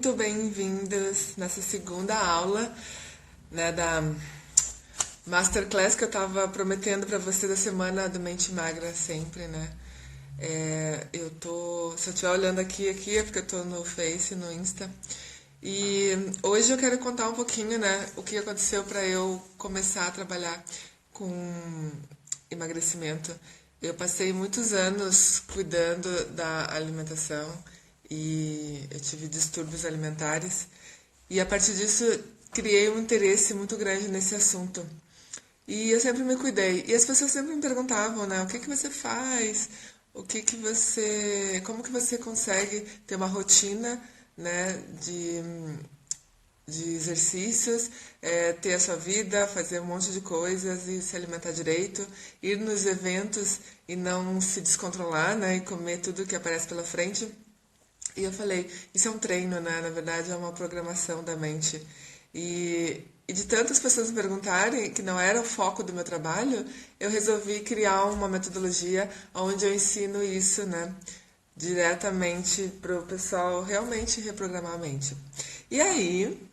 muito bem-vindos nessa segunda aula, né, da Masterclass que eu estava prometendo para você da semana do Mente Magra sempre, né? Se eu estiver olhando aqui é porque eu tô no Face, no Insta. E hoje eu quero contar um pouquinho, né, o que aconteceu para eu começar a trabalhar com emagrecimento. Eu passei muitos anos cuidando da alimentação e eu tive distúrbios alimentares. E a partir disso criei um interesse muito grande nesse assunto. E eu sempre me cuidei. E as pessoas sempre me perguntavam, né, o que que você faz? Como que você consegue ter uma rotina, né, de exercícios, ter a sua vida, fazer um monte de coisas e se alimentar direito, ir nos eventos e não se descontrolar, né, e comer tudo que aparece pela frente. E eu falei, isso é um treino, né? Na verdade é uma programação da mente. E de tantas pessoas me perguntarem que não era o foco do meu trabalho, eu resolvi criar uma metodologia onde eu ensino isso, né? Diretamente para o pessoal realmente reprogramar a mente. E aí,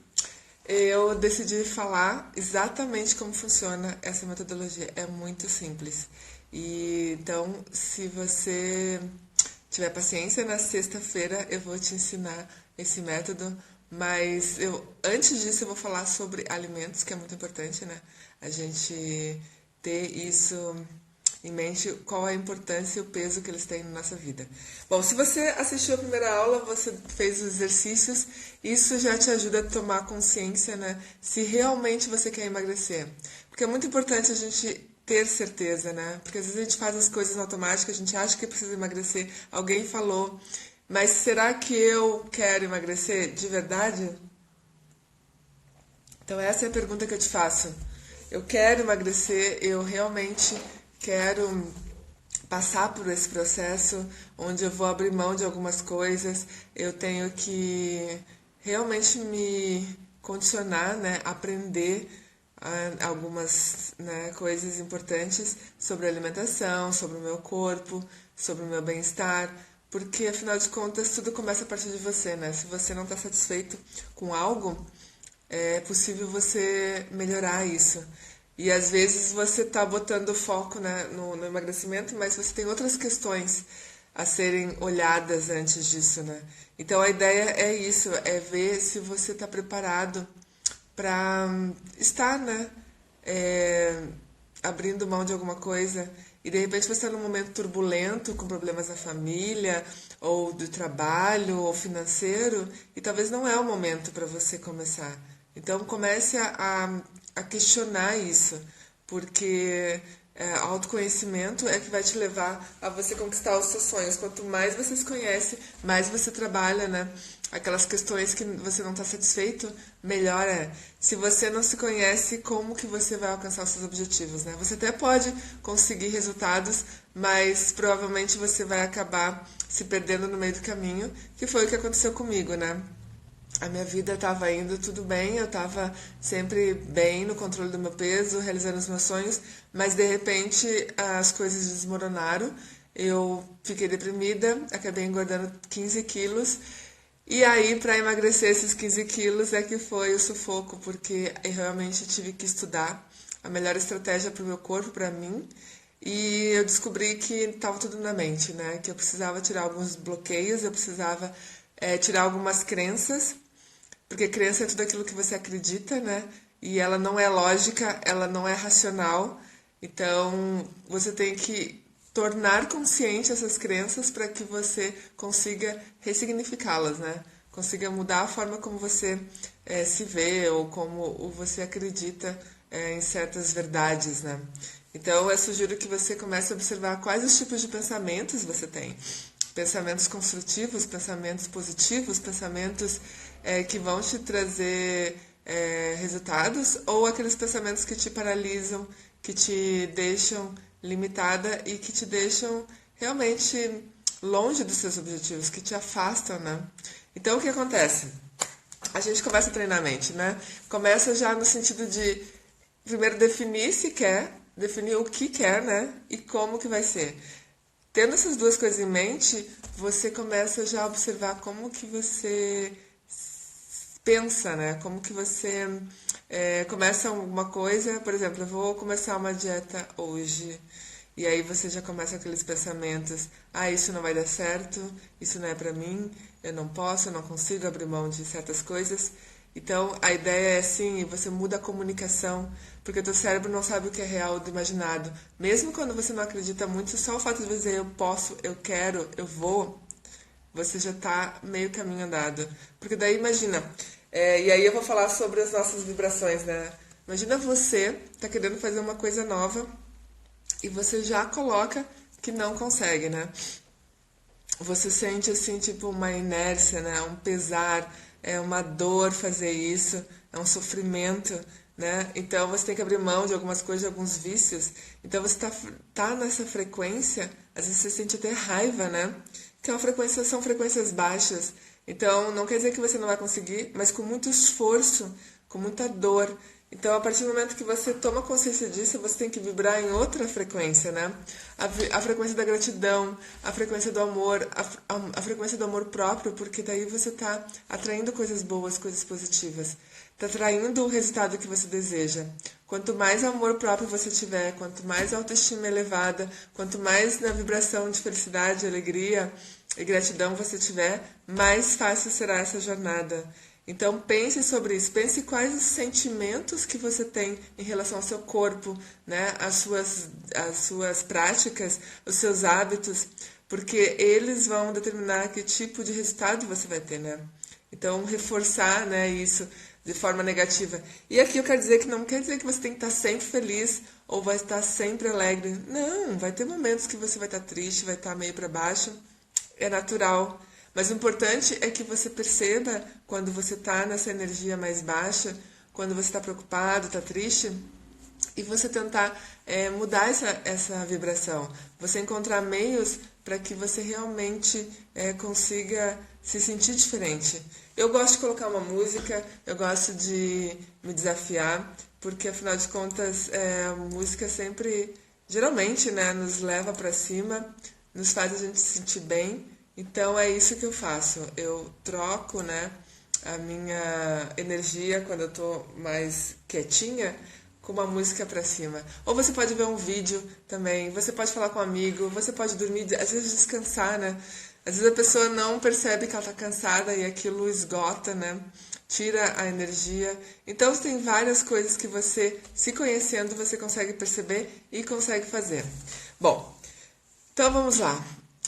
eu decidi falar exatamente como funciona essa metodologia. É muito simples. E então, se você tiver paciência, na sexta-feira eu vou te ensinar esse método. Mas antes disso, eu vou falar sobre alimentos, que é muito importante, né? A gente ter isso em mente, qual a importância e o peso que eles têm na nossa vida. Bom, se você assistiu a primeira aula, você fez os exercícios, isso já te ajuda a tomar consciência, né? Se realmente você quer emagrecer. Porque é muito importante a gente ter certeza, né? Porque às vezes a gente faz as coisas automáticas, a gente acha que precisa emagrecer, alguém falou, mas será que eu quero emagrecer de verdade? Então essa é a pergunta que eu te faço. Eu quero emagrecer, eu realmente quero passar por esse processo onde eu vou abrir mão de algumas coisas, eu tenho que realmente me condicionar, né, aprender algumas, né, coisas importantes sobre a alimentação, sobre o meu corpo, sobre o meu bem-estar, porque afinal de contas tudo começa a partir de você, né? Se você não está satisfeito com algo, é possível você melhorar isso. E às vezes você está botando foco, né, no emagrecimento, mas você tem outras questões a serem olhadas antes disso, né? Então a ideia é isso, é ver se você está preparado para estar, né, abrindo mão de alguma coisa e de repente você está num momento turbulento, com problemas na família, ou do trabalho, ou financeiro, e talvez não é o momento para você começar. Então comece a questionar isso, porque autoconhecimento é que vai te levar a você conquistar os seus sonhos. Quanto mais você se conhece, mais você trabalha, né? Aquelas questões que você não está satisfeito, melhor é. Se você não se conhece, como que você vai alcançar os seus objetivos, né? Você até pode conseguir resultados, mas provavelmente você vai acabar se perdendo no meio do caminho, que foi o que aconteceu comigo, né? A minha vida estava indo tudo bem, eu estava sempre bem no controle do meu peso, realizando os meus sonhos, mas de repente as coisas desmoronaram, eu fiquei deprimida, acabei engordando 15 quilos, e aí para emagrecer esses 15 quilos é que foi o sufoco, porque eu realmente tive que estudar a melhor estratégia para o meu corpo, para mim, e eu descobri que estava tudo na mente, né? Que eu precisava tirar alguns bloqueios, eu precisava tirar algumas crenças, porque crença é tudo aquilo que você acredita, né? E ela não é lógica, ela não é racional. Então, você tem que tornar consciente essas crenças para que você consiga ressignificá-las, né? Consiga mudar a forma como você se vê ou como você acredita em certas verdades, né? Então, eu sugiro que você comece a observar quais os tipos de pensamentos você tem. Pensamentos construtivos, pensamentos positivos, pensamentos que vão te trazer resultados, ou aqueles pensamentos que te paralisam, que te deixam limitada e que te deixam realmente longe dos seus objetivos, que te afastam, né? Então, o que acontece? A gente começa a treinar a mente, né? Começa já no sentido de, primeiro, definir se quer, definir o que quer, né? E como que vai ser. Tendo essas duas coisas em mente, você começa já a observar como que você pensa, né? Como que você começa alguma coisa, por exemplo, eu vou começar uma dieta hoje. E aí você já começa aqueles pensamentos, isso não vai dar certo, isso não é pra mim, eu não posso, eu não consigo abrir mão de certas coisas. Então, a ideia é assim, você muda a comunicação, porque o teu cérebro não sabe o que é real do imaginado. Mesmo quando você não acredita muito, só o fato de dizer eu posso, eu quero, eu vou, você já está meio caminho andado. Porque daí imagina, e aí eu vou falar sobre as nossas vibrações, né? Imagina você tá querendo fazer uma coisa nova e você já coloca que não consegue, né? Você sente assim, tipo, uma inércia, né? Um pesar, é uma dor fazer isso, é um sofrimento, né? Então você tem que abrir mão de algumas coisas, de alguns vícios. Então você tá nessa frequência, às vezes você sente até raiva, né? Que é uma frequência, são frequências baixas. Então não quer dizer que você não vai conseguir, mas com muito esforço, com muita dor. Então, a partir do momento que você toma consciência disso, você tem que vibrar em outra frequência, né? A frequência da gratidão, a frequência do amor, a frequência do amor próprio, porque daí você está atraindo coisas boas, coisas positivas. Está atraindo o resultado que você deseja. Quanto mais amor próprio você tiver, quanto mais autoestima elevada, quanto mais na vibração de felicidade, alegria e gratidão você tiver, mais fácil será essa jornada. Então pense sobre isso, pense quais os sentimentos que você tem em relação ao seu corpo, né? As suas práticas, os seus hábitos, porque eles vão determinar que tipo de resultado você vai ter, né? Então reforçar, né, isso de forma negativa. E aqui eu quero dizer que não quer dizer que você tem que estar sempre feliz ou vai estar sempre alegre. Não, vai ter momentos que você vai estar triste, vai estar meio para baixo. É natural. Mas o importante é que você perceba quando você está nessa energia mais baixa, quando você está preocupado, está triste, e você tentar mudar essa vibração. Você encontrar meios para que você realmente consiga se sentir diferente. Eu gosto de colocar uma música, eu gosto de me desafiar, porque afinal de contas a música sempre, geralmente, né, nos leva para cima, nos faz a gente se sentir bem. Então é isso que eu faço. Eu troco, né, a minha energia quando eu tô mais quietinha com uma música pra cima. Ou você pode ver um vídeo também, você pode falar com um amigo, você pode dormir, às vezes descansar, né? Às vezes a pessoa não percebe que ela tá cansada e aquilo esgota, né? Tira a energia. Então tem várias coisas que você, se conhecendo, você consegue perceber e consegue fazer. Bom, então vamos lá.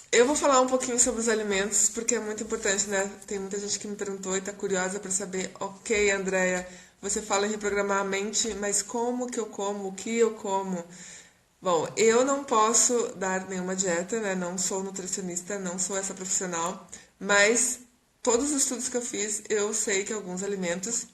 Eu vou falar um pouquinho sobre os alimentos, porque é muito importante, né? Tem muita gente que me perguntou e está curiosa para saber, ok, Andréia, você fala em reprogramar a mente, mas como que eu como? O que eu como? Bom, eu não posso dar nenhuma dieta, né? Não sou nutricionista, não sou essa profissional, mas todos os estudos que eu fiz, eu sei que alguns alimentos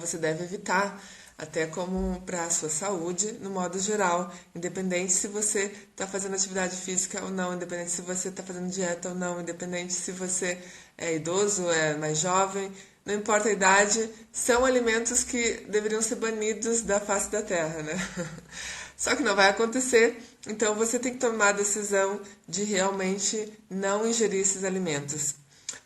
você deve evitar, até como para a sua saúde, no modo geral, independente se você está fazendo atividade física ou não, independente se você está fazendo dieta ou não, independente se você é idoso, é mais jovem, não importa a idade, são alimentos que deveriam ser banidos da face da terra, né? Só que não vai acontecer, então você tem que tomar a decisão de realmente não ingerir esses alimentos.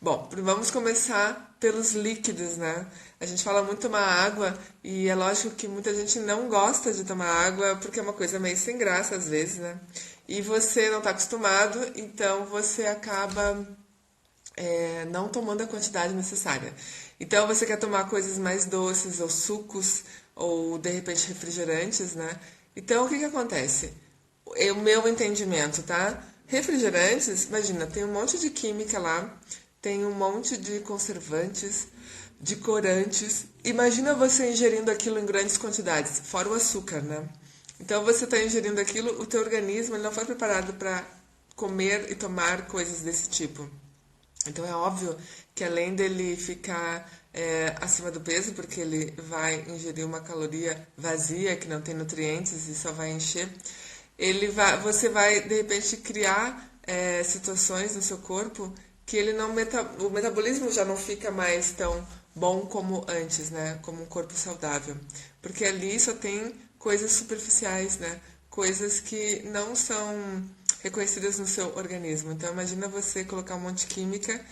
Bom, vamos começar pelos líquidos, né? A gente fala muito tomar água e é lógico que muita gente não gosta de tomar água porque é uma coisa meio sem graça às vezes, né? E você não está acostumado, então você acaba não tomando a quantidade necessária. Então você quer tomar coisas mais doces ou sucos ou de repente refrigerantes, né? Então o que acontece? O meu entendimento, tá? Refrigerantes, imagina, tem um monte de química lá, tem um monte de conservantes, de corantes. Imagina você ingerindo aquilo em grandes quantidades, fora o açúcar, né? Então você está ingerindo aquilo, o teu organismo ele não foi preparado para comer e tomar coisas desse tipo. Então é óbvio que além dele ficar acima do peso, porque ele vai ingerir uma caloria vazia, que não tem nutrientes e só vai encher, você vai de repente criar situações no seu corpo que ele não o metabolismo já não fica mais tão bom como antes, né? Como um corpo saudável. Porque ali só tem coisas superficiais, né? Coisas que não são reconhecidas no seu organismo. Então imagina você colocar um monte de química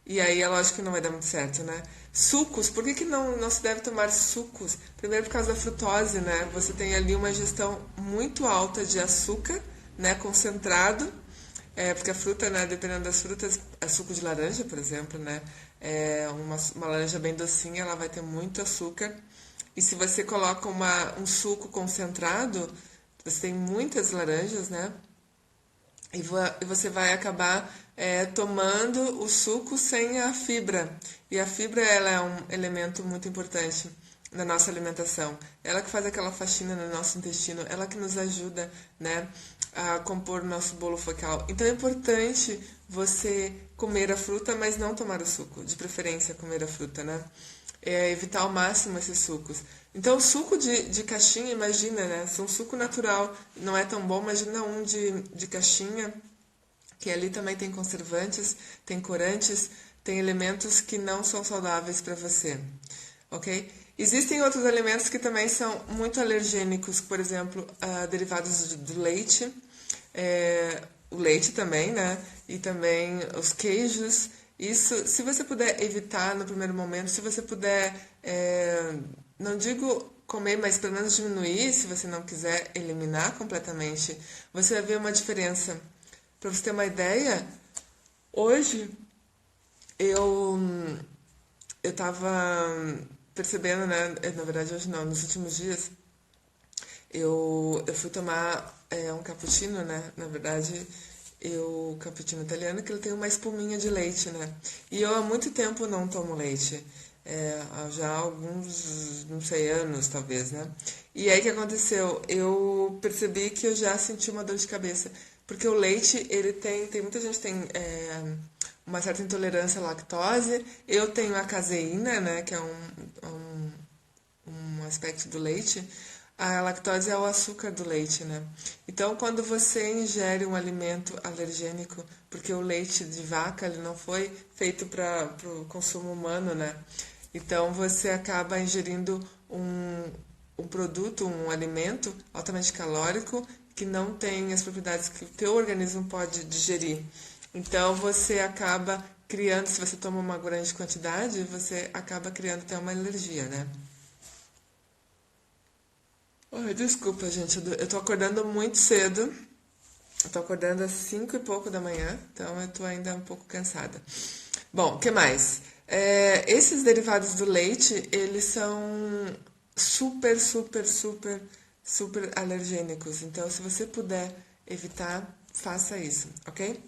E aí é lógico que não vai dar muito certo, né? Sucos, por que que não se deve tomar sucos? Primeiro por causa da frutose, né? Você tem ali uma ingestão muito alta de açúcar, né, concentrado, porque a fruta, né, dependendo das frutas, suco de laranja, por exemplo, né, uma laranja bem docinha, ela vai ter muito açúcar. E se você coloca um suco concentrado, você tem muitas laranjas, né, e você vai acabar tomando o suco sem a fibra. E a fibra ela é um elemento muito importante na nossa alimentação. Ela que faz aquela faxina no nosso intestino, ela que nos ajuda, né, a compor o nosso bolo focal. Então é importante você comer a fruta, mas não tomar o suco. De preferência, comer a fruta, né? Evitar ao máximo esses sucos. Então, o suco de caixinha, imagina, né? Se um suco natural não é tão bom, imagina um de caixinha, que ali também tem conservantes, tem corantes, tem elementos que não são saudáveis para você, ok? Existem outros alimentos que também são muito alergênicos, por exemplo, derivados do leite, o leite também, né? E também os queijos. Isso, se você puder evitar no primeiro momento, se você puder, não digo comer, mas pelo menos diminuir, se você não quiser eliminar completamente, você vai ver uma diferença. Para você ter uma ideia, hoje eu eu tava percebendo, né? Na verdade, hoje não, nos últimos dias, eu fui tomar um cappuccino, né? Na verdade, cappuccino italiano, que ele tem uma espuminha de leite, né? E eu há muito tempo não tomo leite. Já há alguns, não sei, anos talvez, né? E aí o que aconteceu? Eu percebi que eu já senti uma dor de cabeça. Porque o leite, ele tem muita gente tem uma certa intolerância à lactose. Eu tenho a caseína, né? Que é um aspecto do leite. A lactose é o açúcar do leite, né? Então, quando você ingere um alimento alergênico, porque o leite de vaca ele não foi feito para o consumo humano, né? Então, você acaba ingerindo um produto, um alimento altamente calórico que não tem as propriedades que o teu organismo pode digerir. Então, você acaba criando, se você toma uma grande quantidade, você acaba criando até uma alergia, né? Ai, desculpa, gente, eu tô acordando muito cedo. Eu tô acordando às 5 e pouco da manhã, então eu tô ainda um pouco cansada. Bom, o que mais? Esses derivados do leite, eles são super, super, super, super alergênicos. Então, se você puder evitar, faça isso, ok?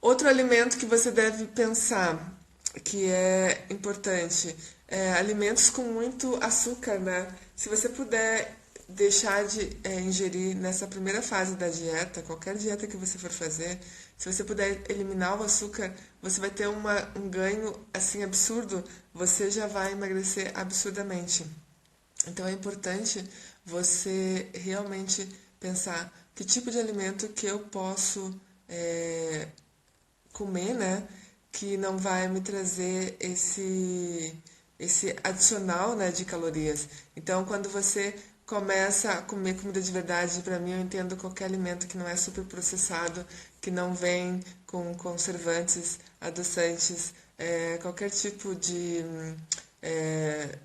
Outro alimento que você deve pensar que é importante alimentos com muito açúcar, né? Se você puder deixar de ingerir nessa primeira fase da dieta, qualquer dieta que você for fazer, se você puder eliminar o açúcar, você vai ter um ganho assim absurdo, você já vai emagrecer absurdamente. Então é importante você realmente pensar que tipo de alimento que eu posso comer, né? Que não vai me trazer esse adicional, né, de calorias. Então, quando você começa a comer comida de verdade, para mim eu entendo qualquer alimento que não é super processado, que não vem com conservantes, adoçantes, qualquer tipo de é,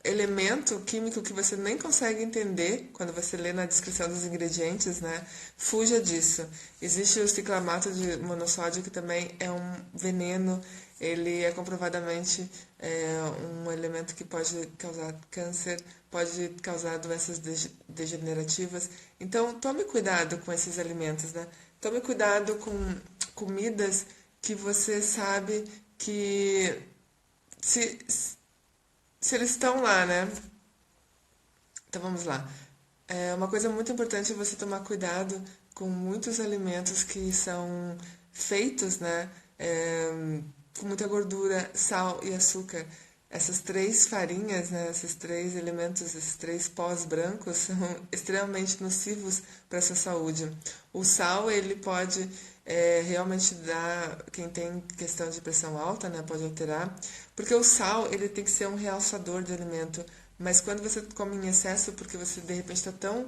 elemento químico que você nem consegue entender quando você lê na descrição dos ingredientes, né? Fuja disso. Existe o ciclamato de monossódio, que também é um veneno. Ele é comprovadamente um elemento que pode causar câncer, pode causar doenças degenerativas. Então, tome cuidado com esses alimentos, né? Tome cuidado com comidas que você sabe que se se eles estão lá, né? Então vamos lá. Uma coisa muito importante é você tomar cuidado com muitos alimentos que são feitos, né? Com muita gordura, sal e açúcar. Essas três farinhas, né? Esses três elementos, esses três pós brancos são extremamente nocivos para a sua saúde. O sal, ele pode realmente dar, quem tem questão de pressão alta, né? Pode alterar, porque o sal, ele tem que ser um realçador de alimento, Mas quando você come em excesso, porque você de repente está tão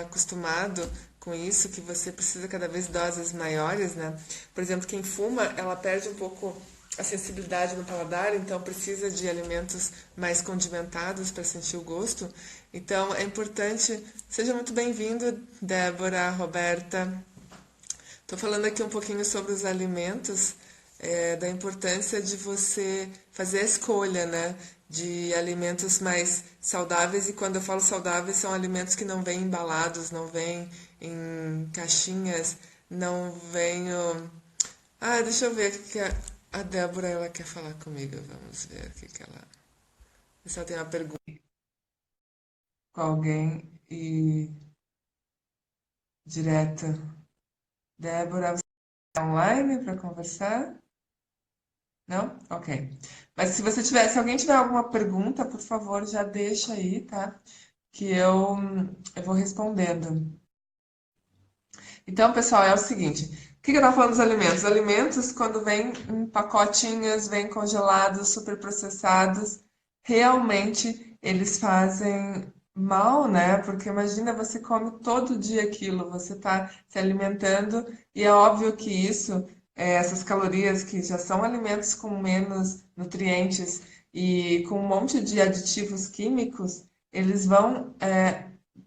acostumado com isso que você precisa cada vez de doses maiores, né? Por exemplo, quem fuma, ela perde um pouco a sensibilidade no paladar, então precisa de alimentos mais condimentados para sentir o gosto. Então é importante. Seja muito bem-vindo, Débora, Roberta. Estou falando aqui um pouquinho sobre os alimentos, da importância de você fazer a escolha, né, de alimentos mais saudáveis. E quando eu falo saudáveis, são alimentos que não vêm embalados, não vêm em caixinhas, não vêm. Ah, deixa eu ver o que a Débora ela quer falar comigo. Vamos ver o que ela. Se ela tem uma pergunta com alguém e direta. Débora, você está online para conversar? Não? Ok. Mas se você tiver, se alguém tiver alguma pergunta, por favor, já deixa aí, tá? Que eu vou respondendo. Então, pessoal, é o seguinte: o que eu estava falando dos alimentos? Os alimentos, quando vêm em pacotinhos, vêm congelados, superprocessados, realmente eles fazem mal, né? Porque imagina, você come todo dia aquilo, você está se alimentando, e é óbvio que isso, essas calorias que já são alimentos com menos nutrientes e com um monte de aditivos químicos, eles vão,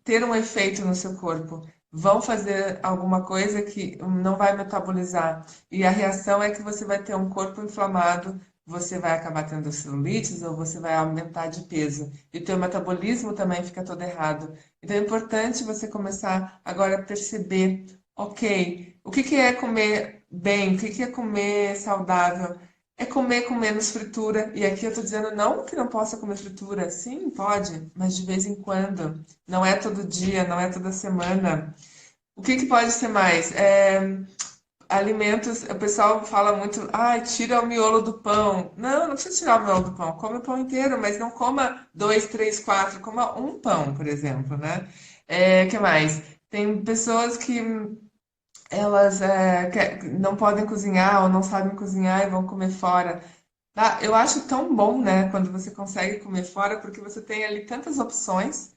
ter um efeito no seu corpo, vão fazer alguma coisa que não vai metabolizar. E a reação é que você vai ter um corpo inflamado, você vai acabar tendo celulite ou você vai aumentar de peso. E o teu metabolismo também fica todo errado. Então é importante você começar agora a perceber, ok, o que que é comer bem, o que que é comer saudável? É comer com menos fritura. E aqui eu estou dizendo não que não possa comer fritura. Sim, pode, mas de vez em quando. Não é todo dia, não é toda semana. O que que pode ser mais? Alimentos, o pessoal fala muito, ah, tira o miolo do pão. Não, não precisa tirar o miolo do pão. Come o pão inteiro, mas não coma dois, três, quatro. Coma um pão, por exemplo, né? Que mais? Tem pessoas que elas não podem cozinhar ou não sabem cozinhar e vão comer fora. Ah, eu acho tão bom, né, quando você consegue comer fora, porque você tem ali tantas opções.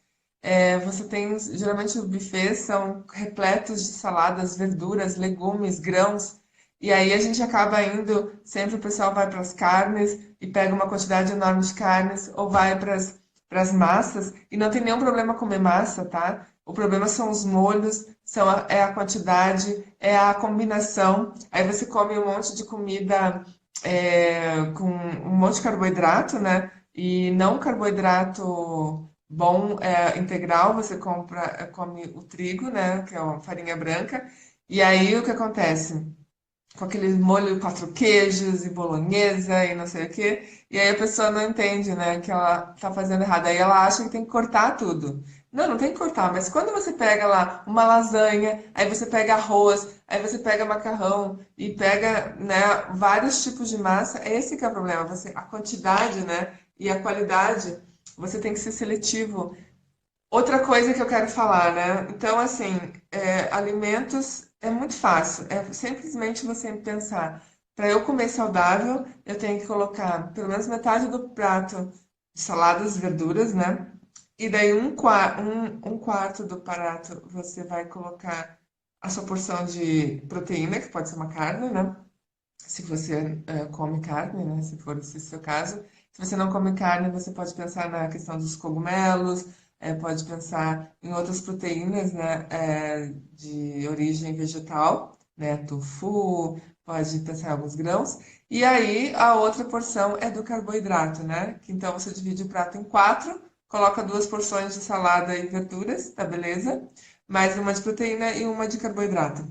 Você tem, geralmente os buffets são repletos de saladas, verduras, legumes, grãos. E aí a gente acaba indo, sempre o pessoal vai para as carnes e pega uma quantidade enorme de carnes, ou vai para as massas, e não tem nenhum problema comer massa, tá? O problema são os molhos, é a quantidade, é a combinação. Aí você come um monte de comida com um monte de carboidrato, né? E não carboidrato bom, integral, você come o trigo, né? Que é a farinha branca. E aí o que acontece? Com aquele molho quatro queijos e bolonhesa e não sei o quê. E aí a pessoa não entende, né, que ela tá fazendo errado. Aí ela acha que tem que cortar tudo. Não, não tem que cortar, mas quando você pega lá uma lasanha, aí você pega arroz, aí você pega macarrão e pega, né, vários tipos de massa, esse que é o problema. A quantidade, né, e a qualidade, você tem que ser seletivo. Outra coisa que eu quero falar, né? Então, assim, alimentos é muito fácil. É simplesmente você pensar, para eu comer saudável, eu tenho que colocar pelo menos metade do prato de saladas, verduras, né? E daí um quarto do prato você vai colocar a sua porção de proteína, que pode ser uma carne, né? Se você come carne, né? Se for esse o seu caso. Se você não come carne, você pode pensar na questão dos cogumelos, pode pensar em outras proteínas, né? De origem vegetal, né? Tofu, pode pensar em alguns grãos. E aí a outra porção é do carboidrato, né? Que então você divide o prato em quatro, coloca duas porções de salada e verduras, tá beleza? Mais uma de proteína e uma de carboidrato.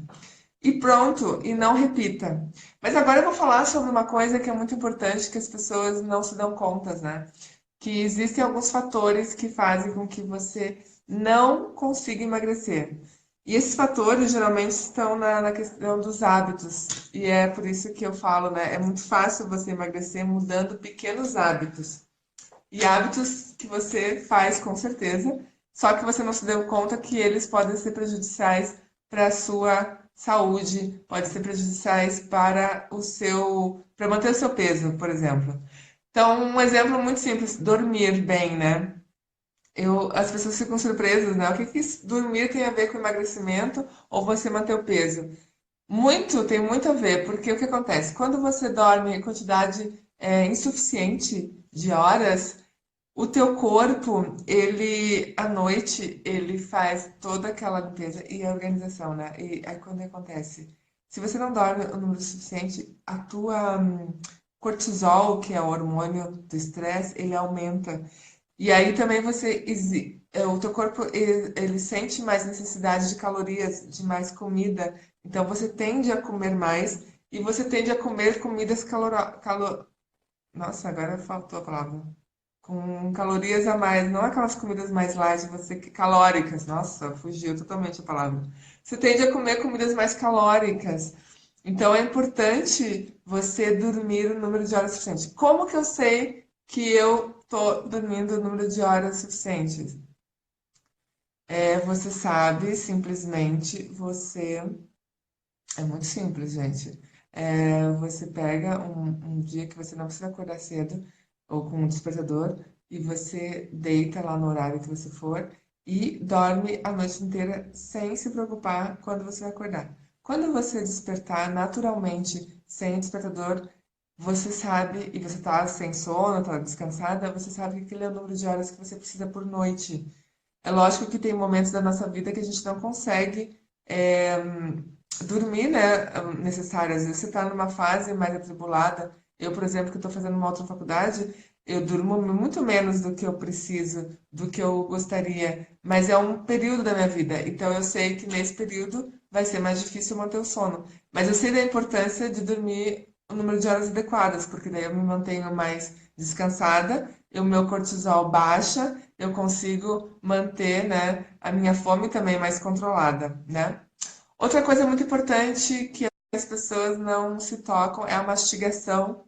E pronto, e não repita. Mas agora eu vou falar sobre uma coisa que é muito importante que as pessoas não se dão contas, né? Que existem alguns fatores que fazem com que você não consiga emagrecer. E esses fatores geralmente estão na questão dos hábitos. E é por isso que eu falo, né? É muito fácil você emagrecer mudando pequenos hábitos. E hábitos que você faz com certeza, só que você não se deu conta que eles podem ser prejudiciais para a sua saúde, podem ser prejudiciais para manter o seu peso, por exemplo. Então, um exemplo muito simples, dormir bem, né? As pessoas ficam surpresas, né? O que que dormir tem a ver com emagrecimento ou você manter o peso? Tem muito a ver, porque o que acontece? Quando você dorme em quantidade insuficiente de horas, o teu corpo, à noite, ele faz toda aquela limpeza e a organização, né? E aí quando acontece? Se você não dorme o número suficiente, a tua cortisol, que é o hormônio do estresse, ele aumenta. E aí também o teu corpo ele sente mais necessidade de calorias, de mais comida. Então você tende a comer mais e você tende a comer comidas Nossa, agora faltou a palavra. Com calorias a mais, não aquelas comidas mais light, calóricas. Nossa, fugiu totalmente a palavra. Você tende a comer comidas mais calóricas. Então é importante você dormir o número de horas suficiente. Como que eu sei que eu tô dormindo o número de horas suficientes? Você sabe, simplesmente, É muito simples, gente. Você pega um dia que você não precisa acordar cedo, ou com um despertador, e você deita lá no horário que você for e dorme a noite inteira sem se preocupar quando você vai acordar. Quando você despertar naturalmente, sem despertador, você sabe, e você tá sem sono, tá descansada, você sabe que aquele é o número de horas que você precisa por noite. É lógico que tem momentos da nossa vida que a gente não consegue dormir, né, necessário. Às vezes você está numa fase mais atribulada. Eu, por exemplo, que estou fazendo uma outra faculdade, eu durmo muito menos do que eu preciso, do que eu gostaria. Mas é um período da minha vida. Então eu sei que nesse período vai ser mais difícil manter o sono. Mas eu sei da importância de dormir o número de horas adequadas, porque daí eu me mantenho mais descansada, o meu cortisol baixa, eu consigo manter, né, a minha fome também mais controlada, né? Outra coisa muito importante que as pessoas não se tocam é a mastigação.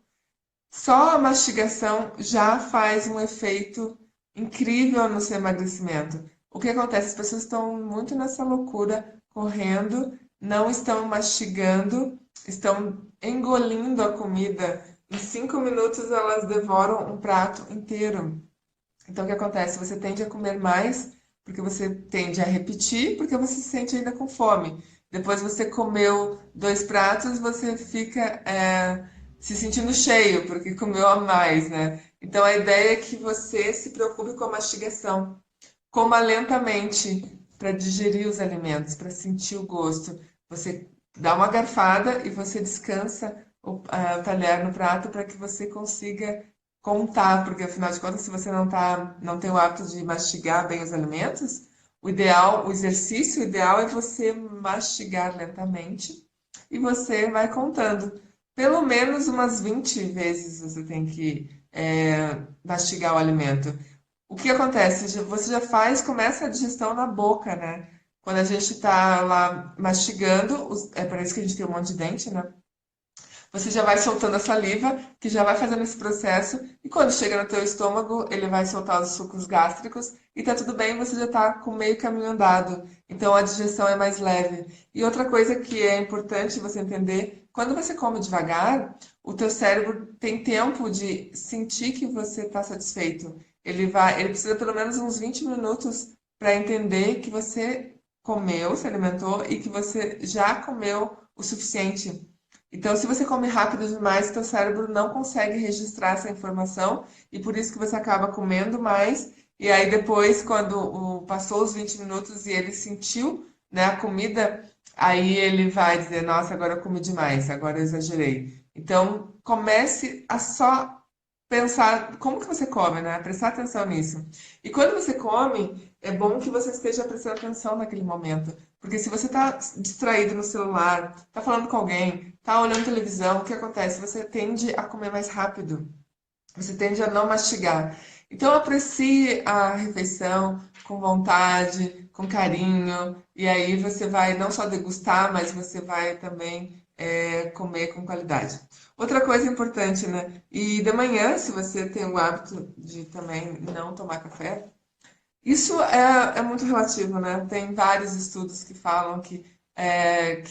Só a mastigação já faz um efeito incrível no seu emagrecimento. O que acontece? As pessoas estão muito nessa loucura, correndo, não estão mastigando, estão engolindo a comida. Em 5 minutos elas devoram um prato inteiro. Então, o que acontece? Você tende a comer mais, porque você tende a repetir, porque você se sente ainda com fome. Depois você comeu 2 pratos, você fica se sentindo cheio, porque comeu a mais, né? Então, a ideia é que você se preocupe com a mastigação. Coma lentamente para digerir os alimentos, para sentir o gosto. Você dá uma garfada e você descansa o talher no prato para que você consiga contar, porque afinal de contas, se você não tem o hábito de mastigar bem os alimentos, o exercício ideal é você mastigar lentamente e você vai contando. Pelo menos umas 20 vezes você tem que mastigar o alimento. O que acontece? Você já começa a digestão na boca, né? Quando a gente está lá mastigando, é para isso que a gente tem um monte de dente, né? Você já vai soltando a saliva, que já vai fazendo esse processo, e quando chega no teu estômago, ele vai soltar os sucos gástricos, e tá tudo bem, você já tá com meio caminho andado. Então a digestão é mais leve. E outra coisa que é importante você entender, quando você come devagar, o teu cérebro tem tempo de sentir que você está satisfeito. Ele precisa pelo menos uns 20 minutos para entender que você comeu, se alimentou e que você já comeu o suficiente. Então, se você come rápido demais, seu cérebro não consegue registrar essa informação e por isso que você acaba comendo mais. E aí depois, quando passou os 20 minutos e ele sentiu, né, a comida, aí ele vai dizer, nossa, agora eu comi demais, agora eu exagerei. Então, comece a só pensar como que você come, né? Prestar atenção nisso. E quando você come, é bom que você esteja prestando atenção naquele momento. Porque se você está distraído no celular, está falando com alguém, está olhando televisão, o que acontece? Você tende a comer mais rápido. Você tende a não mastigar. Então aprecie a refeição com vontade, com carinho, e aí você vai não só degustar, mas você vai também comer com qualidade. Outra coisa importante, né? E de manhã, se você tem o hábito de também não tomar café, isso é muito relativo, né? Tem vários estudos que falam que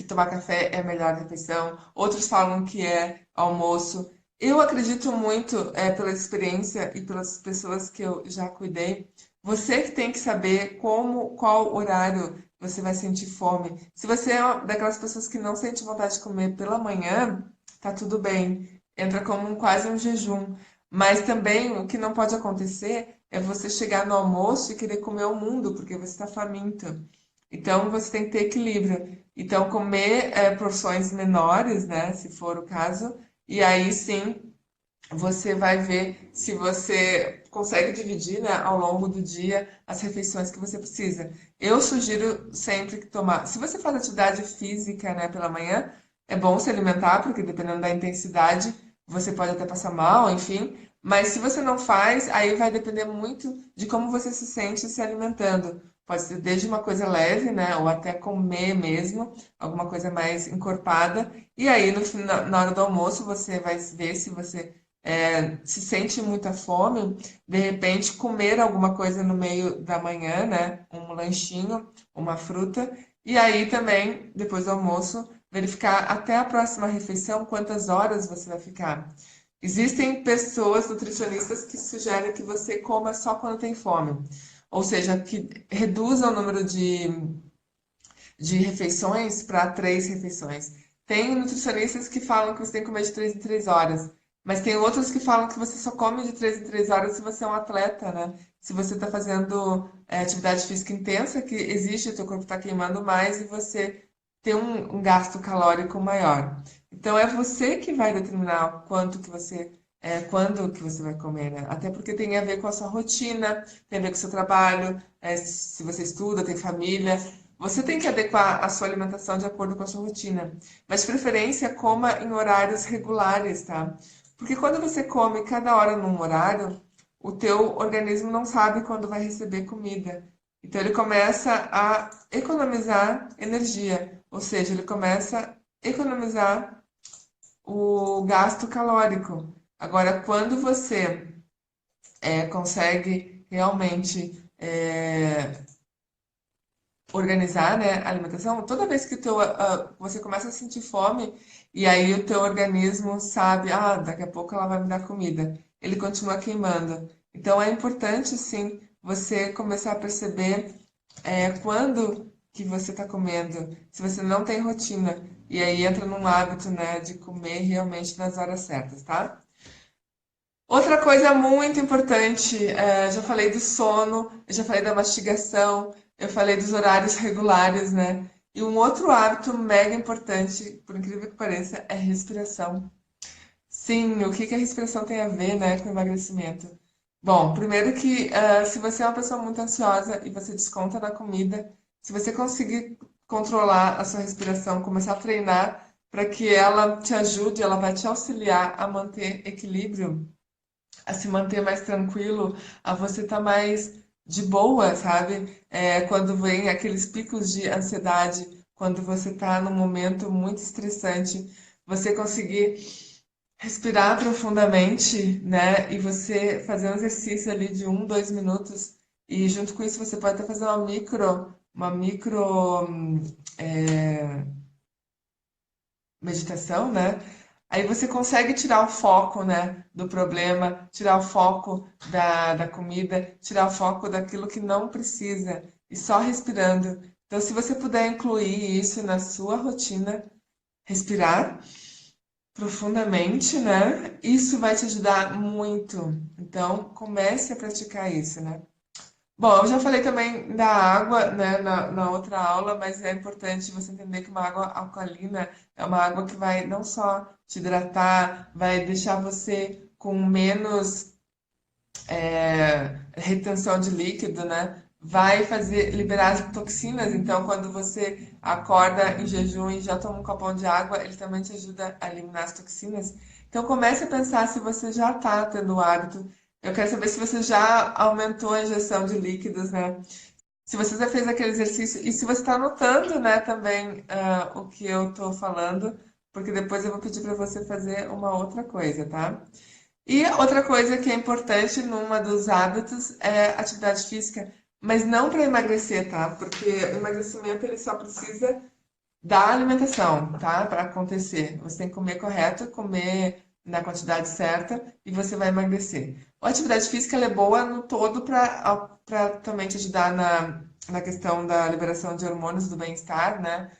tomar café é a melhor refeição, outros falam que é almoço. Eu acredito muito, pela experiência e pelas pessoas que eu já cuidei, Você que tem que saber qual horário você vai sentir fome. Se você é daquelas pessoas que não sente vontade de comer pela manhã, tá tudo bem. Entra como quase um jejum. Mas também o que não pode acontecer é você chegar no almoço e querer comer o mundo, porque você está faminto. Então você tem que ter equilíbrio. Então comer porções menores, né, se for o caso, e aí sim você vai ver se você consegue dividir, né, ao longo do dia as refeições que você precisa. Eu sugiro sempre que tomar. Se você faz atividade física, né, pela manhã, é bom se alimentar, porque dependendo da intensidade, você pode até passar mal, enfim. Mas se você não faz, aí vai depender muito de como você se sente se alimentando. Pode ser desde uma coisa leve, né, ou até comer mesmo, alguma coisa mais encorpada. E aí, no final, na hora do almoço, você vai ver se você se sente muita fome, de repente comer alguma coisa no meio da manhã, né? Um lanchinho, uma fruta, e aí também, depois do almoço, verificar até a próxima refeição quantas horas você vai ficar. Existem pessoas nutricionistas que sugerem que você coma só quando tem fome, ou seja, que reduza o número de refeições para 3 refeições. Tem nutricionistas que falam que você tem que comer de 3 em 3 horas, mas tem outros que falam que você só come de 3 em 3 horas se você é um atleta, né? Se você está fazendo atividade física intensa, que existe, o teu corpo está queimando mais e você tem um gasto calórico maior. Então é você que vai determinar quando que você vai comer, né? Até porque tem a ver com a sua rotina, tem a ver com o seu trabalho, se você estuda, tem família. Você tem que adequar a sua alimentação de acordo com a sua rotina, mas de preferência coma em horários regulares, tá? Porque quando você come cada hora num horário, o teu organismo não sabe quando vai receber comida. Então ele começa a economizar energia, ou seja, ele começa a economizar o gasto calórico. Agora, quando você consegue realmente organizar, né, a alimentação, toda vez que você começa a sentir fome, e aí o teu organismo sabe, daqui a pouco ela vai me dar comida. Ele continua queimando. Então é importante, sim, você começar a perceber quando que você está comendo, se você não tem rotina. E aí entra num hábito, né, de comer realmente nas horas certas, tá? Outra coisa muito importante, já falei do sono, eu já falei da mastigação, eu falei dos horários regulares, né? E um outro hábito mega importante, por incrível que pareça, é respiração. Sim, o que que a respiração tem a ver, né, com emagrecimento? Bom, primeiro que se você é uma pessoa muito ansiosa e você desconta na comida, se você conseguir controlar a sua respiração, começar a treinar para que ela te ajude, ela vai te auxiliar a manter equilíbrio, a se manter mais tranquilo, a você estar mais de boa, sabe? Quando vem aqueles picos de ansiedade, quando você está num momento muito estressante, você conseguir respirar profundamente, né? E você fazer um exercício ali de 1, 2 minutos. E junto com isso você pode até fazer uma micro é, meditação, né? Aí você consegue tirar o foco, né, do problema, tirar o foco da comida, tirar o foco daquilo que não precisa e só respirando. Então, se você puder incluir isso na sua rotina, respirar profundamente, né? Isso vai te ajudar muito. Então, comece a praticar isso, né? Bom, eu já falei também da água, né, na outra aula, mas é importante você entender que uma água alcalina é uma água que vai não só te hidratar, vai deixar você com menos retenção de líquido, né? Vai fazer liberar as toxinas. Então, quando você acorda em jejum e já toma um copão de água, ele também te ajuda a eliminar as toxinas. Então, comece a pensar se você já está tendo o hábito. Eu quero saber se você já aumentou a injeção de líquidos, né? Se você já fez aquele exercício e se você está anotando, né, também o que eu estou falando, porque depois eu vou pedir para você fazer uma outra coisa, tá? E outra coisa que é importante numa dos hábitos é atividade física, mas não para emagrecer, tá? Porque o emagrecimento ele só precisa da alimentação, tá? Para acontecer. Você tem que comer correto, comer. na quantidade certa e você vai emagrecer. A atividade física ela é boa no todo para também te ajudar na questão da liberação de hormônios do bem-estar, né?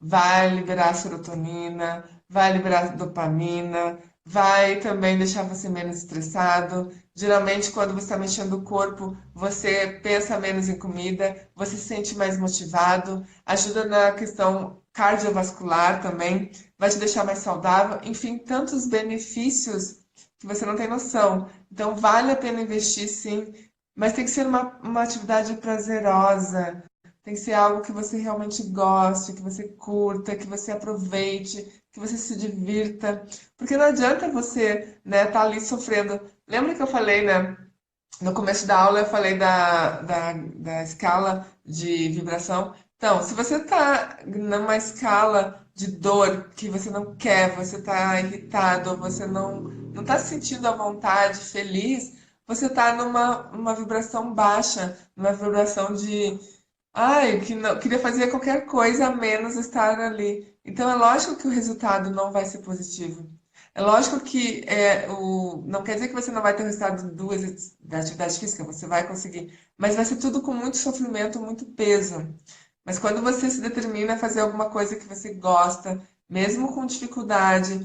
Vai liberar serotonina, vai liberar dopamina, vai também deixar você menos estressado. Geralmente, quando você está mexendo o corpo, você pensa menos em comida, você se sente mais motivado, ajuda na questão cardiovascular também, vai te deixar mais saudável. Enfim, tantos benefícios que você não tem noção. Então, vale a pena investir sim, mas tem que ser uma atividade prazerosa. Tem que ser algo que você realmente goste, que você curta, que você aproveite, que você se divirta. Porque não adianta você, né, tá ali sofrendo. Lembra que eu falei, né? No começo da aula eu falei da escala de vibração. Então, se você tá numa escala de dor que você não quer, você tá irritado, você não tá se sentindo à vontade, feliz, você tá numa vibração baixa, numa vibração de ai, que não, queria fazer qualquer coisa menos estar ali. Então é lógico que o resultado não vai ser positivo. É lógico que não quer dizer que você não vai ter o resultado da atividade física, você vai conseguir, mas vai ser tudo com muito sofrimento, muito peso. Mas quando você se determina a fazer alguma coisa que você gosta, mesmo com dificuldade,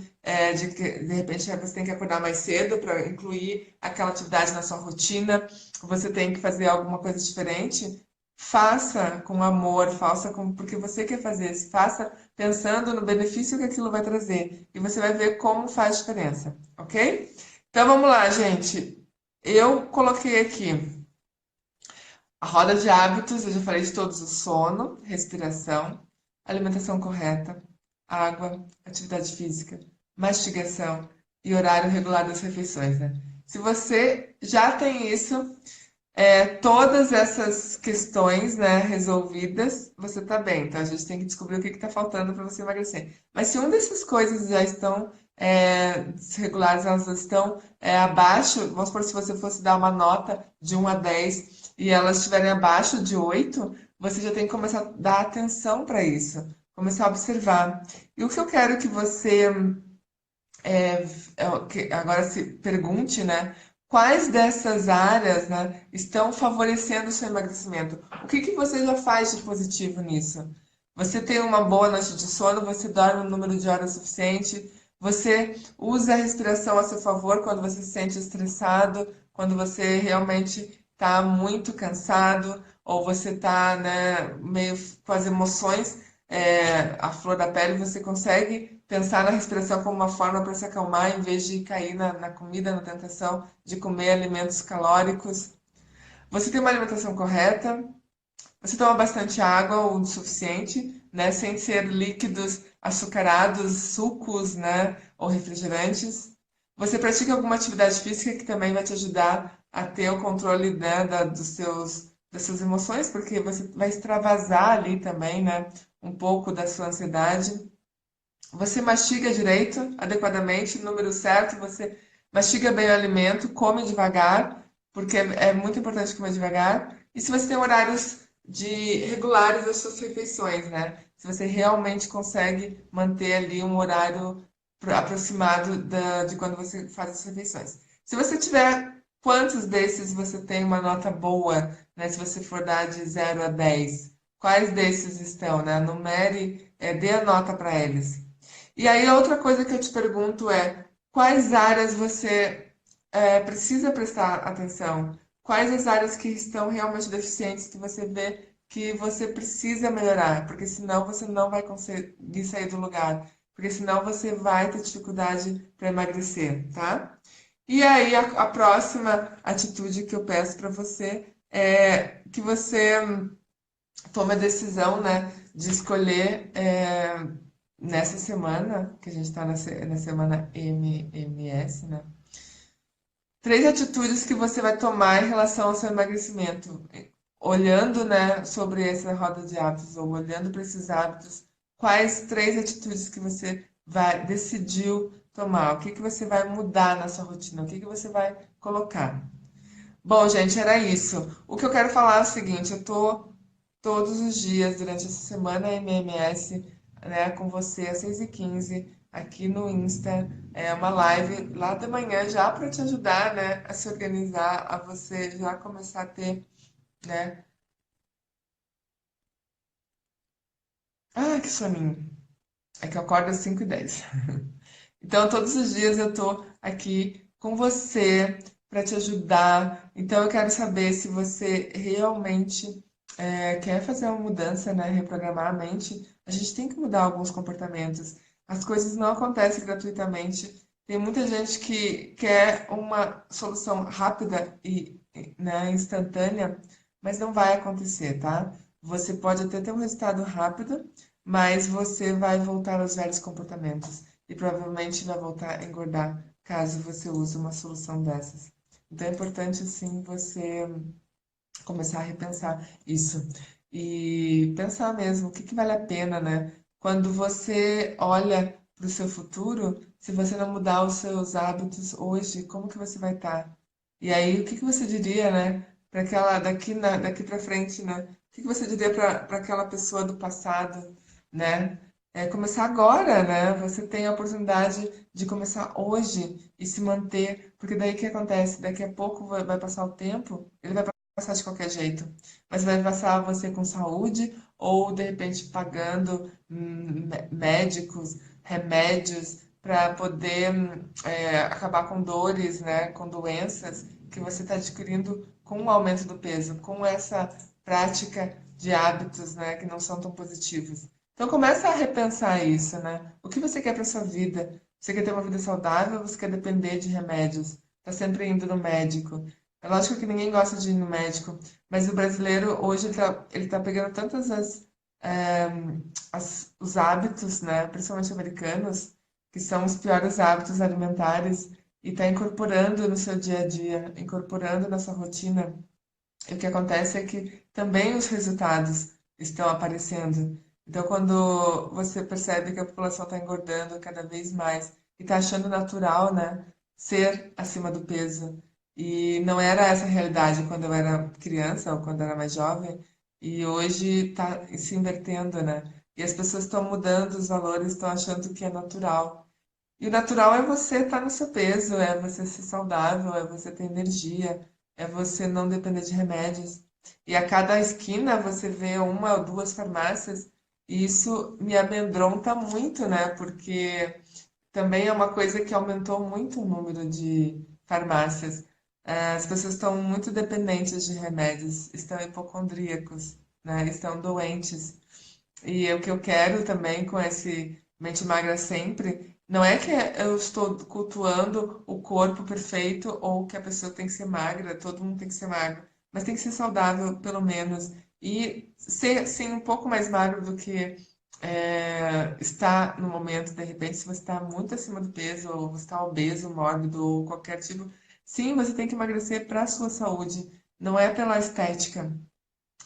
de que de repente você tem que acordar mais cedo para incluir aquela atividade na sua rotina, você tem que fazer alguma coisa diferente, faça com amor, faça com porque você quer fazer, faça pensando no benefício que aquilo vai trazer e você vai ver como faz diferença, ok? Então vamos lá, gente. Eu coloquei aqui a roda de hábitos, eu já falei de todos: o sono, respiração, alimentação correta, água, atividade física, mastigação e horário regular das refeições, né? Se você já tem isso, todas essas questões, né, resolvidas, você tá bem. Então a gente tem que descobrir o que está faltando para você emagrecer. Mas se uma dessas coisas já estão desreguladas, elas estão abaixo, vamos supor, se você fosse dar uma nota de 1 a 10 e elas estiverem abaixo de 8, você já tem que começar a dar atenção para isso, começar a observar. E o que eu quero que você agora se pergunte, né? Quais dessas áreas, né, estão favorecendo o seu emagrecimento? O que que você já faz de positivo nisso? Você tem uma boa noite de sono, você dorme um número de horas suficiente, você usa a respiração a seu favor quando você se sente estressado, quando você realmente está muito cansado, ou você está, né, meio com as emoções à flor da pele, você consegue pensar na respiração como uma forma para se acalmar, em vez de cair na comida, na tentação de comer alimentos calóricos. Você tem uma alimentação correta, você toma bastante água, o suficiente, né? Sem ser líquidos, açucarados, sucos, né? Ou refrigerantes. Você pratica alguma atividade física que também vai te ajudar a ter o controle, né, das suas emoções, porque você vai extravasar ali também, né? Um pouco da sua ansiedade. Você mastiga direito, adequadamente, no número certo, você mastiga bem o alimento, come devagar, porque é muito importante comer devagar. E se você tem horários regulares das suas refeições, né? Se você realmente consegue manter ali um horário aproximado de quando você faz as refeições. Se você tiver, quantos desses você tem uma nota boa, né? Se você for dar de 0 a 10, quais desses estão, né? Numere, dê a nota para eles. E aí, outra coisa que eu te pergunto é: quais áreas você precisa prestar atenção? Quais as áreas que estão realmente deficientes que você vê que você precisa melhorar? Porque senão você não vai conseguir sair do lugar. Porque senão você vai ter dificuldade para emagrecer, tá? E aí, a próxima atitude que eu peço para você é que você tome a decisão, né, de escolher nessa semana, que a gente está na semana MMS, né? 3 atitudes que você vai tomar em relação ao seu emagrecimento. Olhando, né, sobre essa roda de hábitos, ou olhando para esses hábitos, quais 3 atitudes que você decidiu tomar? O que que você vai mudar na sua rotina? O que que você vai colocar? Bom, gente, era isso. O que eu quero falar é o seguinte: eu tô todos os dias durante essa semana MMS, né, com você às 6h15. aqui no Insta, é uma live lá da manhã já para te ajudar, né, a se organizar, a você já começar a ter, né? Ah, que soninho. É que eu acordo às 5h10. Então, todos os dias eu tô aqui com você para te ajudar. Então, eu quero saber se você realmente quer fazer uma mudança, né? Reprogramar a mente. A gente tem que mudar alguns comportamentos. As coisas não acontecem gratuitamente. Tem muita gente que quer uma solução rápida e, né, instantânea, mas não vai acontecer, tá? Você pode até ter um resultado rápido, mas você vai voltar aos velhos comportamentos e provavelmente vai voltar a engordar caso você use uma solução dessas. Então é importante sim você começar a repensar isso e pensar mesmo o que que vale a pena, né? Quando você olha para o seu futuro, se você não mudar os seus hábitos hoje, como que você vai estar? E aí, o que que você diria, né? Para aquela daqui para frente, né? O que que você diria para aquela pessoa do passado, né? É começar agora, né? Você tem a oportunidade de começar hoje e se manter, porque daí o que acontece? Daqui a pouco vai passar o tempo, ele vai passar de qualquer jeito, mas vai passar você com saúde ou de repente pagando médicos, remédios para poder acabar com dores, né, com doenças que você está adquirindo com o aumento do peso, com essa prática de hábitos, né, que não são tão positivos. Então começa a repensar isso, né? O que você quer para sua vida? Você quer ter uma vida saudável ou você quer depender de remédios? Tá sempre indo no médico? É lógico que ninguém gosta de ir no médico, mas o brasileiro hoje ele tá pegando tantas eh, os hábitos, né, principalmente americanos, que são os piores hábitos alimentares, e está incorporando no seu dia a dia, incorporando na sua rotina. E o que acontece é que também os resultados estão aparecendo. Então, quando você percebe que a população está engordando cada vez mais e está achando natural, né, ser acima do peso, e não era essa a realidade quando eu era criança ou quando eu era mais jovem, e hoje está se invertendo, né? E as pessoas estão mudando os valores, estão achando que é natural. E o natural é você estar no seu peso, é você ser saudável, é você ter energia, é você não depender de remédios. E a cada esquina você vê uma ou duas farmácias, e isso me amedronta muito, né? Porque também é uma coisa que aumentou muito o número de farmácias. As pessoas estão muito dependentes de remédios, estão hipocondríacos, né? Estão doentes. E o que eu quero também com esse Mente Magra Sempre, não é que eu estou cultuando o corpo perfeito ou que a pessoa tem que ser magra, todo mundo tem que ser magro, mas tem que ser saudável, pelo menos, e ser, sim, um pouco mais magro do que está no momento, de repente, se você está muito acima do peso, ou você está obeso, mórbido, ou qualquer tipo, sim, você tem que emagrecer para a sua saúde, não é pela estética.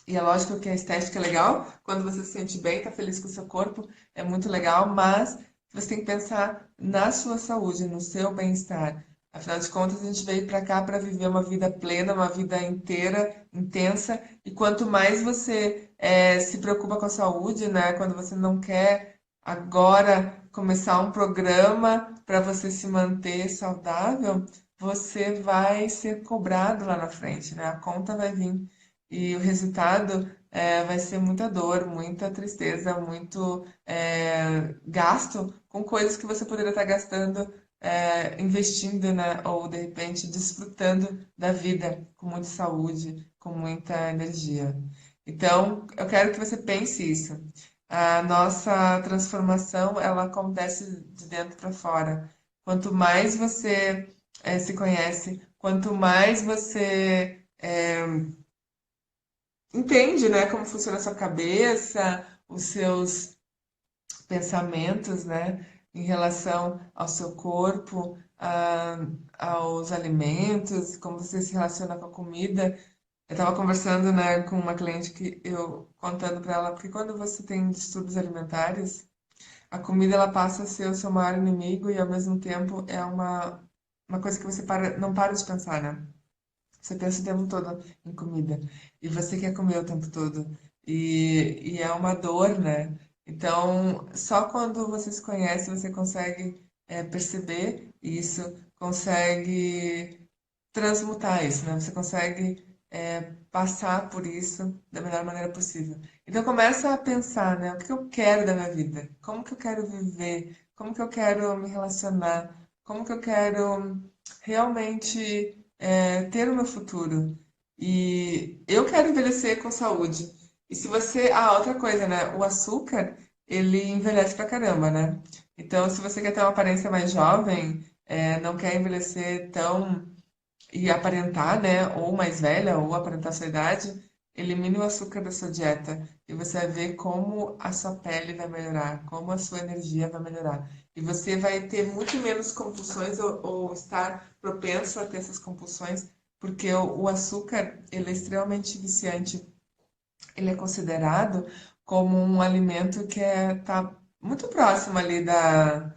E é lógico que a estética é legal, quando você se sente bem, tá feliz com o seu corpo, é muito legal, mas você tem que pensar na sua saúde, no seu bem-estar. Afinal de contas, a gente veio para cá para viver uma vida plena, uma vida inteira, intensa, e quanto mais você se preocupa com a saúde, né, quando você não quer agora começar um programa para você se manter saudável, você vai ser cobrado lá na frente, né? A conta vai vir. E o resultado vai ser muita dor, muita tristeza, muito gasto com coisas que você poderia estar gastando, investindo, né? Ou de repente desfrutando da vida com muita saúde, com muita energia. Então, eu quero que você pense isso. A nossa transformação, ela acontece de dentro para fora. Quanto mais você se conhece, quanto mais você entende, né, como funciona a sua cabeça, os seus pensamentos, né, em relação ao seu corpo, aos alimentos, como você se relaciona com a comida. Eu estava conversando, né, com uma cliente que eu contando para ela, porque quando você tem distúrbios alimentares, a comida ela passa a ser o seu maior inimigo e ao mesmo tempo é uma coisa que você não para de pensar, né? Você pensa o tempo todo em comida e você quer comer o tempo todo. E é uma dor, né? Então, só quando você se conhece, você consegue perceber isso, consegue transmutar isso, né? Você consegue passar por isso da melhor maneira possível. Então começa a pensar, né? O que eu quero da minha vida? Como que eu quero viver? Como que eu quero me relacionar? Como que eu quero realmente ter o meu futuro? E eu quero envelhecer com saúde. E se você... Ah, outra coisa, né? O açúcar, ele envelhece pra caramba, né? Então, se você quer ter uma aparência mais jovem, não quer envelhecer tão e aparentar, né, ou mais velha, ou aparentar sua idade, elimine o açúcar da sua dieta e você vai ver como a sua pele vai melhorar, como a sua energia vai melhorar. E você vai ter muito menos compulsões ou estar propenso a ter essas compulsões, porque o açúcar, ele é extremamente viciante. Ele é considerado como um alimento que tá muito próximo ali da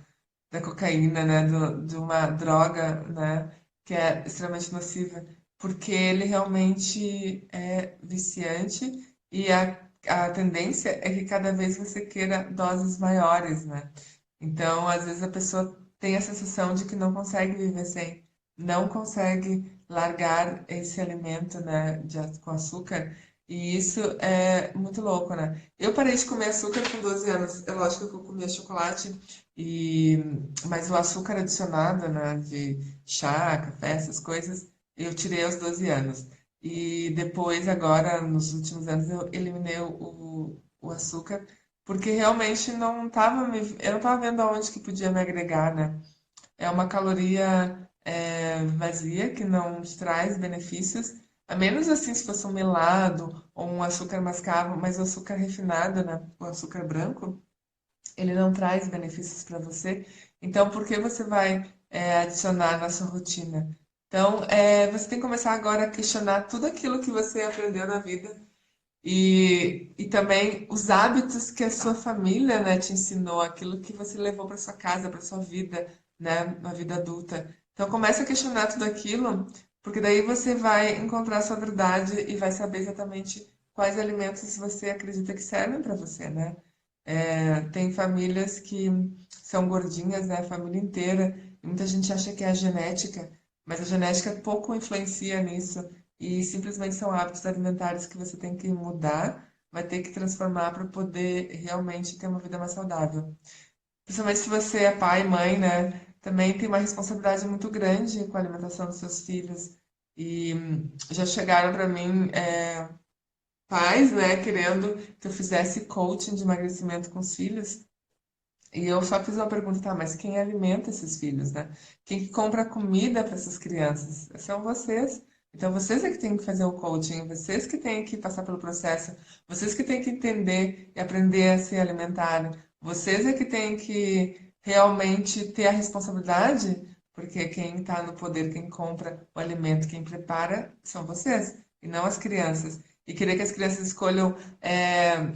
cocaína, né, de uma droga, né, que é extremamente nociva, porque ele realmente é viciante e a tendência é que cada vez você queira doses maiores, né? Então, às vezes a pessoa tem a sensação de que não consegue viver sem, não consegue largar esse alimento, né, com açúcar, e isso é muito louco, né? Eu parei de comer açúcar com 12 anos. É lógico que eu comia chocolate e mas o açúcar adicionado, né, de chá, café, essas coisas, eu tirei aos 12 anos. E depois, agora, nos últimos anos, eu eliminei o açúcar, porque realmente não estava eu não estava vendo aonde que podia me agregar, né? É uma caloria vazia, que não te traz benefícios, a menos assim se fosse um melado ou um açúcar mascavo, mas o açúcar refinado, né? O açúcar branco, ele não traz benefícios para você. Então, por que você vai adicionar na sua rotina? Então, você tem que começar agora a questionar tudo aquilo que você aprendeu na vida e também os hábitos que a sua família, né, te ensinou, aquilo que você levou para sua casa, para sua vida, né, na vida adulta. Então, comece a questionar tudo aquilo, porque daí você vai encontrar a sua verdade e vai saber exatamente quais alimentos você acredita que servem para você, né? Tem famílias que são gordinhas, né? A família inteira. E muita gente acha que é a genética, mas a genética pouco influencia nisso. E simplesmente são hábitos alimentares que você tem que mudar, vai ter que transformar para poder realmente ter uma vida mais saudável. Principalmente se você é pai, mãe, né? Também tem uma responsabilidade muito grande com a alimentação dos seus filhos. E já chegaram para mim pais, né, querendo que eu fizesse coaching de emagrecimento com os filhos. E eu só fiz uma pergunta, tá, mas quem alimenta esses filhos, né? Quem que compra comida para essas crianças? São vocês. Então, vocês é que têm que fazer o coaching, vocês que têm que passar pelo processo, vocês que têm que entender e aprender a se alimentar, vocês é que têm que realmente ter a responsabilidade, porque quem está no poder, quem compra o alimento, quem prepara, são vocês, e não as crianças. E querer que as crianças escolham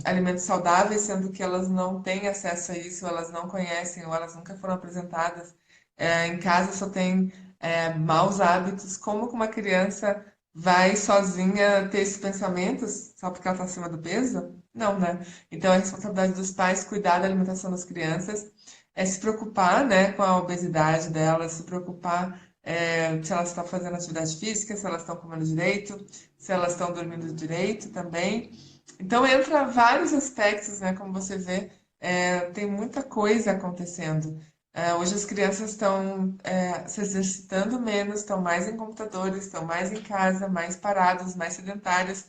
alimentos saudáveis, sendo que elas não têm acesso a isso, elas não conhecem ou elas nunca foram apresentadas. Em casa só tem maus hábitos. Como que uma criança vai sozinha ter esses pensamentos só porque ela está acima do peso? Não, né? Então é responsabilidade dos pais cuidar da alimentação das crianças, se preocupar, né, com a obesidade delas, se preocupar se elas estão fazendo atividade física, se elas estão comendo direito, se elas estão dormindo direito também. Então entra vários aspectos, né? Como você vê, tem muita coisa acontecendo. Hoje as crianças estão se exercitando menos, estão mais em computadores, estão mais em casa, mais parados, mais sedentários.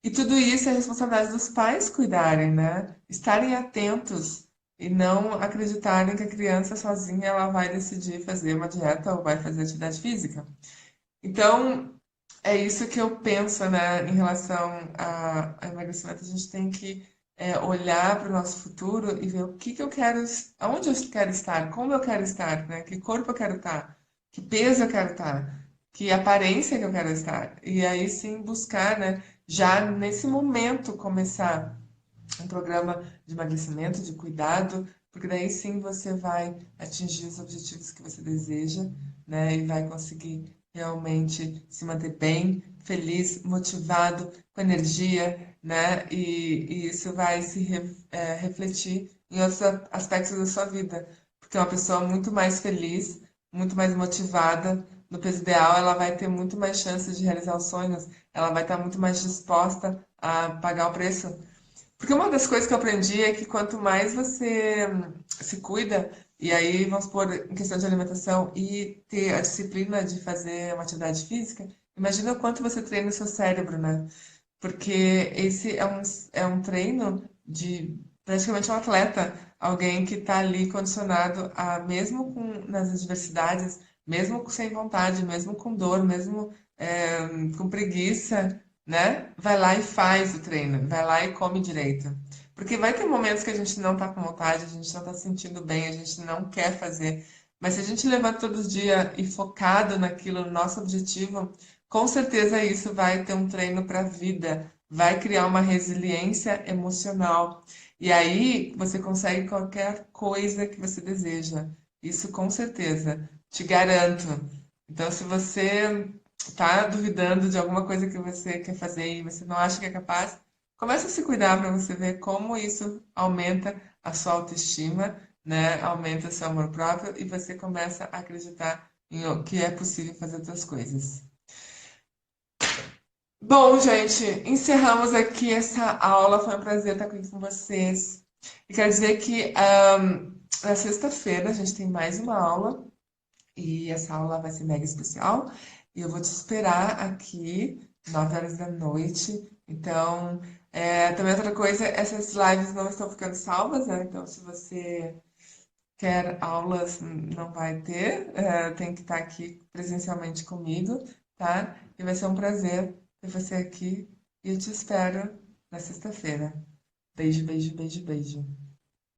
E tudo isso é responsabilidade dos pais cuidarem, né? Estarem atentos e não acreditarem que a criança sozinha ela vai decidir fazer uma dieta ou vai fazer atividade física. Então, é isso que eu penso, né, em relação a emagrecimento. A gente tem que olhar para o nosso futuro e ver o que que eu quero, aonde eu quero estar, como eu quero estar, né? Que corpo eu quero estar, que peso eu quero estar, que aparência que eu quero estar. E aí sim buscar, né, já nesse momento começar um programa de emagrecimento, de cuidado, porque daí sim você vai atingir os objetivos que você deseja, né? E vai conseguir realmente se manter bem, feliz, motivado, com energia, né? E isso vai refletir em outros aspectos da sua vida. Porque uma pessoa muito mais feliz, muito mais motivada, no peso ideal, ela vai ter muito mais chances de realizar os sonhos, ela vai estar muito mais disposta a pagar o preço. Porque uma das coisas que eu aprendi é que quanto mais você se cuida, e aí vamos supor, em questão de alimentação, e ter a disciplina de fazer uma atividade física, imagina o quanto você treina o seu cérebro, né? Porque esse é um treino de praticamente um atleta, alguém que está ali condicionado a, mesmo nas adversidades, mesmo sem vontade, mesmo com dor, mesmo com preguiça, né? Vai lá e faz o treino, vai lá e come direito. Porque vai ter momentos que a gente não tá com vontade, a gente não tá se sentindo bem, a gente não quer fazer. Mas se a gente levanta todo dia e focado naquilo, no nosso objetivo, com certeza isso vai ter um treino para a vida, vai criar uma resiliência emocional. E aí você consegue qualquer coisa que você deseja. Isso com certeza, te garanto. Então, se você tá duvidando de alguma coisa que você quer fazer e você não acha que é capaz, comece a se cuidar para você ver como isso aumenta a sua autoestima, né? Aumenta seu amor próprio e você começa a acreditar que é possível fazer outras coisas. Bom, gente, encerramos aqui essa aula. Foi um prazer estar aqui com vocês. E quero dizer que na sexta-feira a gente tem mais uma aula e essa aula vai ser mega especial. E eu vou te esperar aqui, 9 horas da noite. Então, também outra coisa, essas lives não estão ficando salvas, né? Então, se você quer aulas, não vai ter, tem que estar aqui presencialmente comigo, tá? E vai ser um prazer ter você aqui e eu te espero na sexta-feira. Beijo, beijo, beijo, beijo.